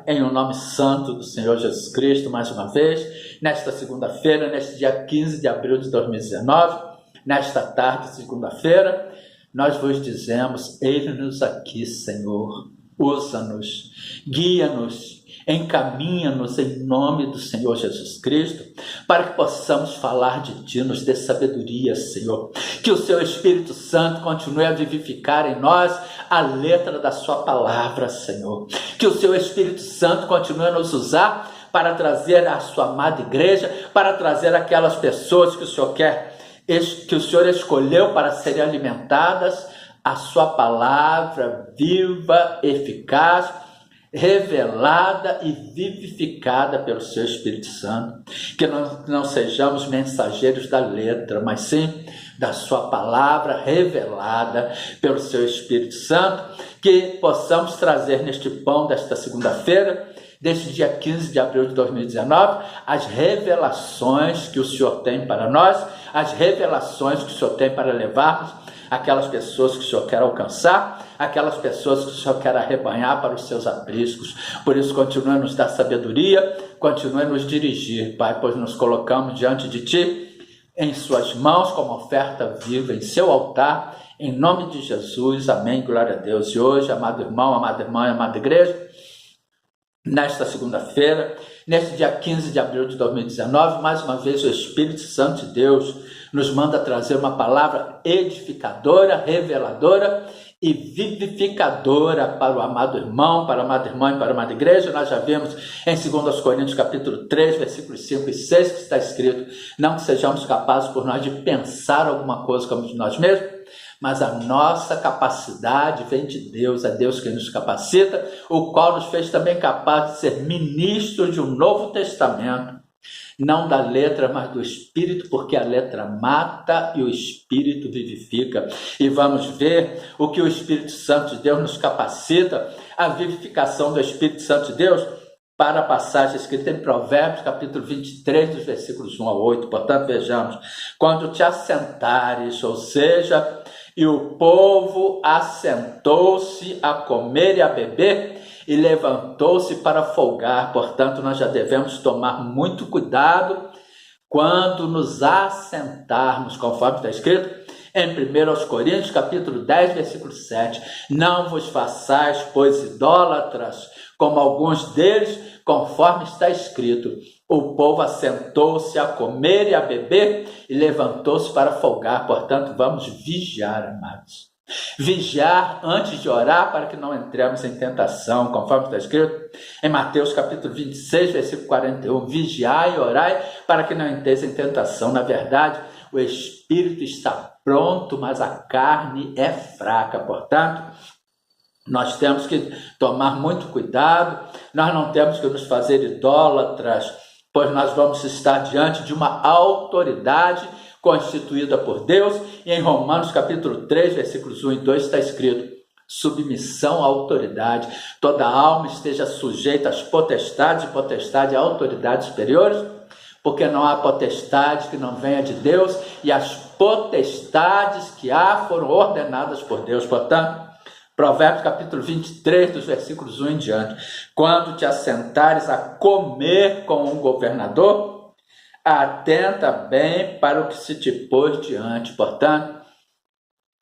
Em o nome santo do Senhor Jesus Cristo, mais uma vez, nesta segunda-feira, neste dia 15 de abril de 2019, nesta tarde, segunda-feira, nós vos dizemos: eis-nos aqui, Senhor, usa-nos, guia-nos, encaminha-nos em nome do Senhor Jesus Cristo, para que possamos falar de Ti, nos dê sabedoria, Senhor. Que o Seu Espírito Santo continue a vivificar em nós a letra da Sua palavra, Senhor. Que o Seu Espírito Santo continue a nos usar para trazer a Sua amada igreja, para trazer aquelas pessoas que o Senhor quer, que o Senhor escolheu para serem alimentadas, a Sua palavra viva, eficaz, revelada e vivificada pelo Seu Espírito Santo. Que não sejamos mensageiros da letra, mas sim da Sua palavra revelada pelo Seu Espírito Santo. Que possamos trazer neste pão desta segunda-feira, deste dia 15 de abril de 2019, as revelações que o Senhor tem para nós, as revelações que o Senhor tem para levarmos aquelas pessoas que o Senhor quer alcançar, aquelas pessoas que o Senhor quer arrebanhar para os seus apriscos. Por isso, continue a nos dar sabedoria, continue a nos dirigir, Pai, pois nos colocamos diante de Ti, em Suas mãos, como oferta viva, em Seu altar, em nome de Jesus, amém, glória a Deus. E hoje, amado irmão, amada irmã e amada igreja, nesta segunda-feira, neste dia 15 de abril de 2019, mais uma vez o Espírito Santo de Deus nos manda trazer uma palavra edificadora, reveladora e vivificadora para o amado irmão, para a amada irmã e para a amada igreja. Nós já vimos em 2 Coríntios capítulo 3, versículos 5 e 6, que está escrito: não que sejamos capazes por nós de pensar alguma coisa como de nós mesmos, mas a nossa capacidade vem de Deus, é Deus que nos capacita, o qual nos fez também capazes de ser ministros de um novo testamento, não da letra, mas do Espírito, porque a letra mata e o Espírito vivifica. E vamos ver o que o Espírito Santo de Deus nos capacita, a vivificação do Espírito Santo de Deus, para a passagem escrita em Provérbios, capítulo 23, dos versículos 1 a 8. Portanto, vejamos: quando te assentares, ou seja, e o povo assentou-se a comer e a beber, e levantou-se para folgar. Portanto, nós já devemos tomar muito cuidado quando nos assentarmos, conforme está escrito em 1 Coríntios, capítulo 10, versículo 7. Não vos façais, pois, idólatras, como alguns deles, conforme está escrito: o povo assentou-se a comer e a beber e levantou-se para folgar. Portanto, vamos vigiar, amados. Vigiar antes de orar, para que não entremos em tentação, conforme está escrito em Mateus capítulo 26, versículo 41. Vigiai e orai, para que não entreis em tentação. Na verdade, o espírito está pronto, mas a carne é fraca. Portanto, nós temos que tomar muito cuidado, nós não temos que nos fazer idólatras, pois nós vamos estar diante de uma autoridade constituída por Deus. E em Romanos capítulo 3, versículos 1 e 2 está escrito: submissão à autoridade. Toda alma esteja sujeita às potestades, e potestade a autoridades superiores, porque não há potestade que não venha de Deus, e as potestades que há foram ordenadas por Deus. Portanto, Provérbios capítulo 23, dos versículos 1 em diante: quando te assentares a comer com um governador, atenta bem para o que se te pôs diante. Portanto,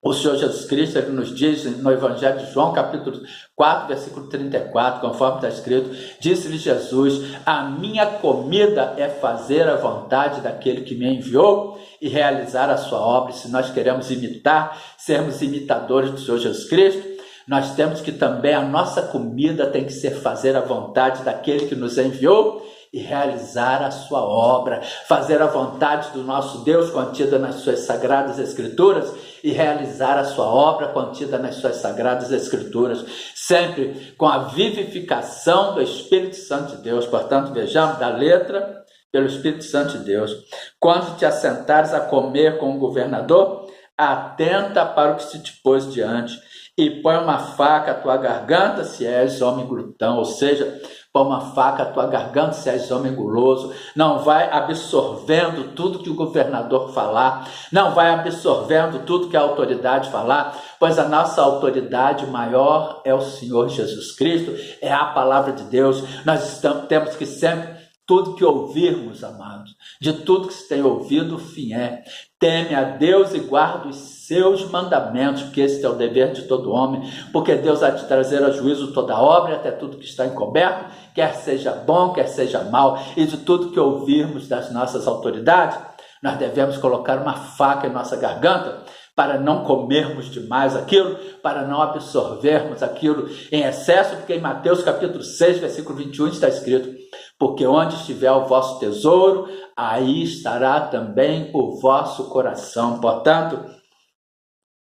o Senhor Jesus Cristo, ele nos diz no Evangelho de João, capítulo 4, versículo 34, conforme está escrito: disse-lhe Jesus: a minha comida é fazer a vontade daquele que me enviou e realizar a sua obra. E se nós queremos imitar, sermos imitadores do Senhor Jesus Cristo, nós temos que também, a nossa comida tem que ser fazer a vontade daquele que nos enviou e realizar a sua obra, fazer a vontade do nosso Deus contida nas suas sagradas escrituras e realizar a sua obra contida nas suas sagradas escrituras, sempre com a vivificação do Espírito Santo de Deus. Portanto, vejamos, da letra pelo Espírito Santo de Deus: quando te assentares a comer com o governador, atenta para o que se te pôs diante, E põe uma faca à tua garganta se és homem glutão, ou seja, põe uma faca à tua garganta se és homem guloso. Não vai absorvendo tudo que o governador falar, não vai absorvendo tudo que a autoridade falar, pois a nossa autoridade maior é o Senhor Jesus Cristo, é a palavra de Deus. Nós temos que sempre, tudo que ouvirmos, amados, de tudo que se tem ouvido, o fim é: teme a Deus e guarda os seus mandamentos, porque esse é o dever de todo homem, porque Deus há de trazer a juízo toda obra e até tudo que está encoberto, quer seja bom, quer seja mal. E de tudo que ouvirmos das nossas autoridades, nós devemos colocar uma faca em nossa garganta, para não comermos demais aquilo, para não absorvermos aquilo em excesso, porque em Mateus capítulo 6, versículo 21 está escrito: porque onde estiver o vosso tesouro, aí estará também o vosso coração. Portanto,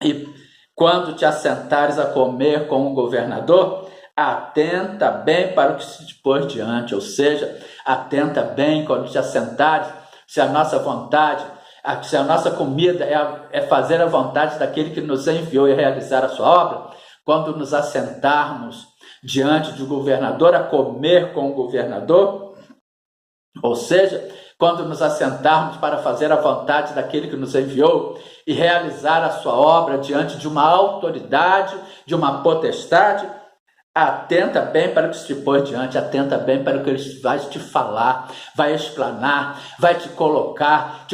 e quando te assentares a comer com o governador, atenta bem para o que se te pôs diante, ou seja, atenta bem quando te assentares, se a nossa vontade, se a nossa comida é fazer a vontade daquele que nos enviou e realizar a sua obra. Quando nos assentarmos diante do governador, a comer com o governador, ou seja, quando nos assentarmos para fazer a vontade daquele que nos enviou e realizar a sua obra diante de uma autoridade, de uma potestade, atenta bem para o que se te pôs diante, atenta bem para o que ele vai te falar, vai explanar, vai te colocar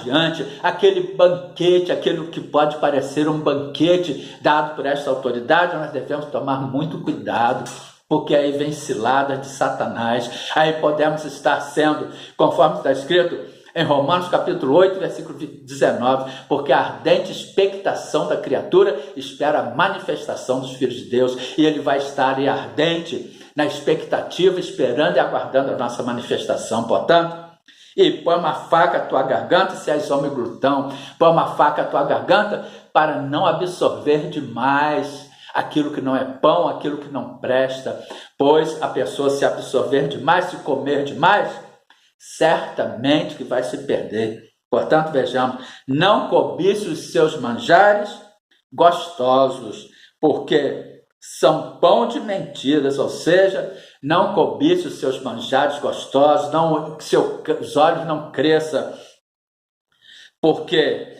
diante, aquele banquete, aquilo que pode parecer um banquete dado por esta autoridade. Nós devemos tomar muito cuidado, porque aí vem ciladas de Satanás, aí podemos estar sendo, conforme está escrito em Romanos capítulo 8, versículo 19, porque a ardente expectação da criatura espera a manifestação dos filhos de Deus, e ele vai estar aí ardente na expectativa, esperando e aguardando a nossa manifestação. Portanto, e põe uma faca à tua garganta se és homem glutão, põe uma faca à tua garganta para não absorver demais aquilo que não é pão, aquilo que não presta, pois a pessoa, se absorver demais, se comer demais, certamente que vai se perder. Portanto, vejamos, não cobice os seus manjares gostosos, porque são pão de mentiras, ou seja, não cobice os seus manjares gostosos, não, que seus olhos não cresçam, porque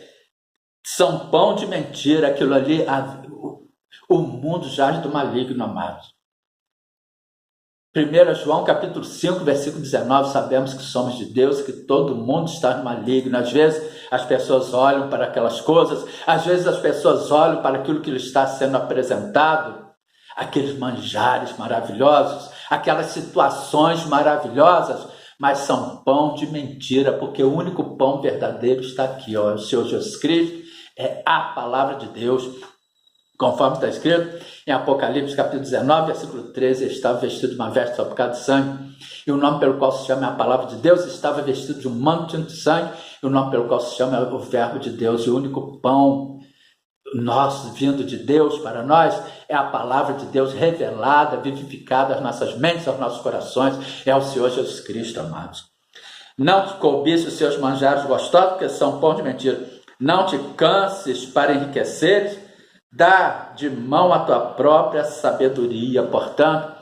são pão de mentira. Aquilo ali, o mundo jaz do maligno, amados. 1 João capítulo 5, versículo 19, sabemos que somos de Deus, que todo mundo está no maligno. Às vezes as pessoas olham para aquelas coisas, às vezes as pessoas olham para aquilo que lhe está sendo apresentado, aqueles manjares maravilhosos, aquelas situações maravilhosas, mas são pão de mentira, porque o único pão verdadeiro está aqui, ó, o Senhor Jesus Cristo, é a palavra de Deus. Conforme está escrito em Apocalipse capítulo 19, versículo 13, estava vestido de uma veste salpicada de sangue, e o nome pelo qual se chama é a palavra de Deus. Estava vestido de um manto de sangue, e o nome pelo qual se chama é o verbo de Deus. E o único pão nosso, vindo de Deus para nós, é a palavra de Deus revelada, vivificada às nossas mentes, aos nossos corações, é o Senhor Jesus Cristo, amados. Não te cobice os seus manjares gostosos, porque são pão de mentira. Não te canses para enriqueceres, dá de mão a tua própria sabedoria. Portanto,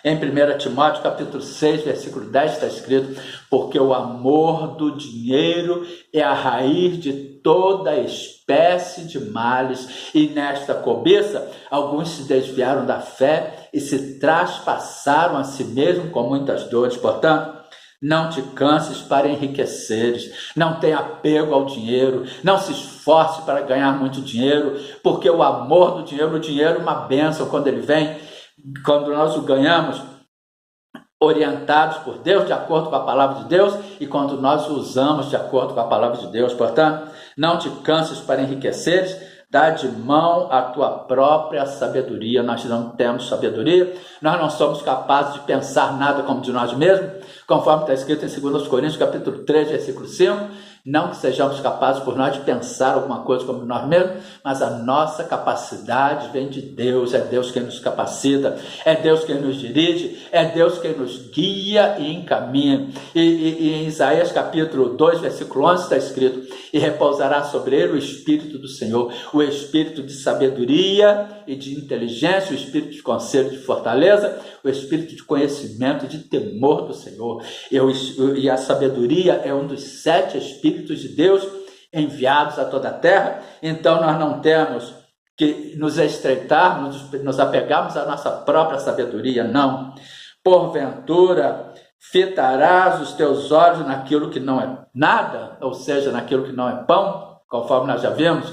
em 1 Timóteo capítulo 6, versículo 10 está escrito: porque o amor do dinheiro é a raiz de toda espécie de males, e nesta cobiça alguns se desviaram da fé e se traspassaram a si mesmos com muitas dores. Portanto, não te canses para enriqueceres, não tenha apego ao dinheiro, não se esforce para ganhar muito dinheiro, porque o amor do dinheiro, o dinheiro é uma bênção quando ele vem, quando nós o ganhamos orientados por Deus, de acordo com a palavra de Deus, e quando nós o usamos de acordo com a palavra de Deus. Portanto, não te canses para enriqueceres, dá de mão a tua própria sabedoria. Nós não temos sabedoria, nós não somos capazes de pensar nada como de nós mesmos, conforme está escrito em 2 Coríntios capítulo 3, versículo 5, Não que sejamos capazes por nós de pensar alguma coisa como nós mesmos, mas a nossa capacidade vem de Deus. É Deus quem nos capacita, é Deus quem nos dirige, é Deus quem nos guia e encaminha. E em Isaías capítulo 2, versículo 11 está escrito: e repousará sobre ele o Espírito do Senhor, o Espírito de sabedoria e de inteligência, o Espírito de conselho e de fortaleza, o Espírito de conhecimento e de temor do Senhor. E a sabedoria é um dos 7 Espíritos de Deus enviados a toda a terra. Então nós não temos que nos estreitarmos, nos apegarmos à nossa própria sabedoria, não. Porventura fitarás os teus olhos naquilo que não é nada, ou seja, naquilo que não é pão, conforme nós já vimos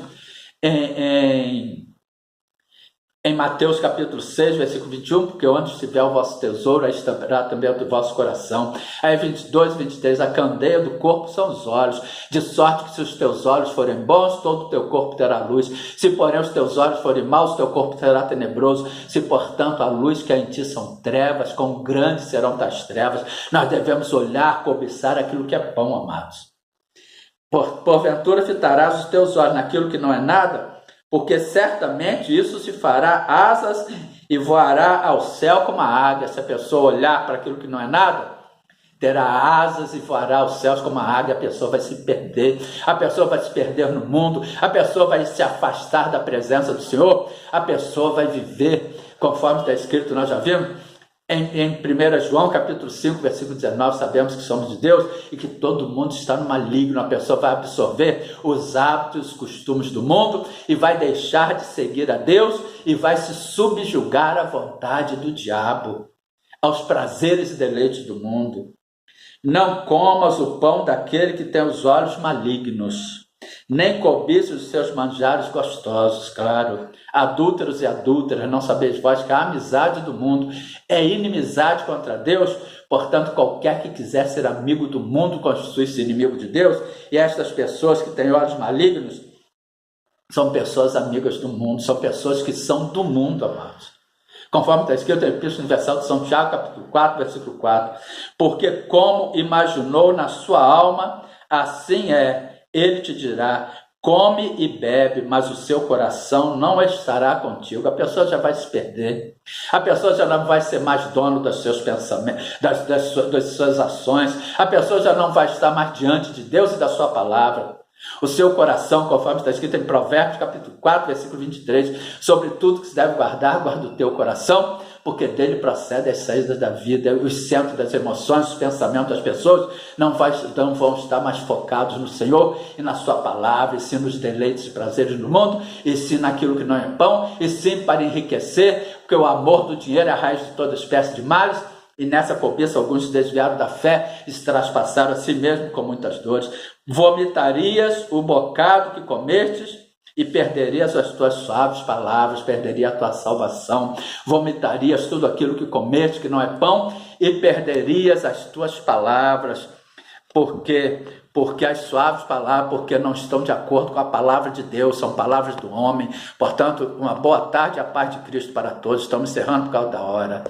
em Mateus capítulo 6, versículo 21, porque onde estiver o vosso tesouro, aí estará também o vosso coração. Aí 22 e 23, a candeia do corpo são os olhos, de sorte que se os teus olhos forem bons, todo o teu corpo terá luz. Se porém os teus olhos forem maus, teu corpo será tenebroso. Se portanto a luz que há em ti são trevas, quão grandes serão tais trevas. Nós devemos olhar, cobiçar aquilo que é pão, amados. Porventura fitarás os teus olhos naquilo que não é nada, porque certamente isso se fará asas e voará ao céu como a águia. Se a pessoa olhar para aquilo que não é nada, terá asas e voará aos céus como a águia. A pessoa vai se perder, a pessoa vai se perder no mundo, a pessoa vai se afastar da presença do Senhor, a pessoa vai viver conforme está escrito, nós já vimos em 1 João capítulo 5, versículo 19, sabemos que somos de Deus e que todo mundo está no maligno. A pessoa vai absorver os hábitos, os costumes do mundo e vai deixar de seguir a Deus e vai se subjugar à vontade do diabo, aos prazeres e deleites do mundo. Não comas o pão daquele que tem os olhos malignos, nem cobices os seus manjares gostosos. Claro, adúlteros e adúlteras, não sabeis vós que a amizade do mundo é inimizade contra Deus? Portanto, qualquer que quiser ser amigo do mundo constitui-se inimigo de Deus. E estas pessoas que têm olhos malignos são pessoas amigas do mundo, são pessoas que são do mundo, amados. Conforme está escrito na Epístola Universal de São Tiago, capítulo 4, versículo 4. Porque como imaginou na sua alma, assim é. Ele te dirá: come e bebe, mas o seu coração não estará contigo. A pessoa já vai se perder. A pessoa já não vai ser mais dono dos seus pensamentos, das suas ações. A pessoa já não vai estar mais diante de Deus e da sua palavra. O seu coração, conforme está escrito em Provérbios capítulo 4, versículo 23, sobre tudo que se deve guardar, guarda o teu coração, porque dele procede as saídas da vida. Os centros das emoções, os pensamentos das pessoas não vão estar mais focados no Senhor e na sua palavra, e sim nos deleites e prazeres do mundo, e sim naquilo que não é pão, e sim para enriquecer, porque o amor do dinheiro é a raiz de toda espécie de males. E nessa cobiça alguns se desviaram da fé e se traspassaram a si mesmo com muitas dores. Vomitarias o bocado que comestes e perderias as tuas suaves palavras, perderia a tua salvação. Vomitarias tudo aquilo que comestes, que não é pão, e perderias as tuas palavras. Porque as suaves palavras, porque não estão de acordo com a palavra de Deus, são palavras do homem. Portanto, uma boa tarde, a paz de Cristo para todos. Estamos encerrando por causa da hora.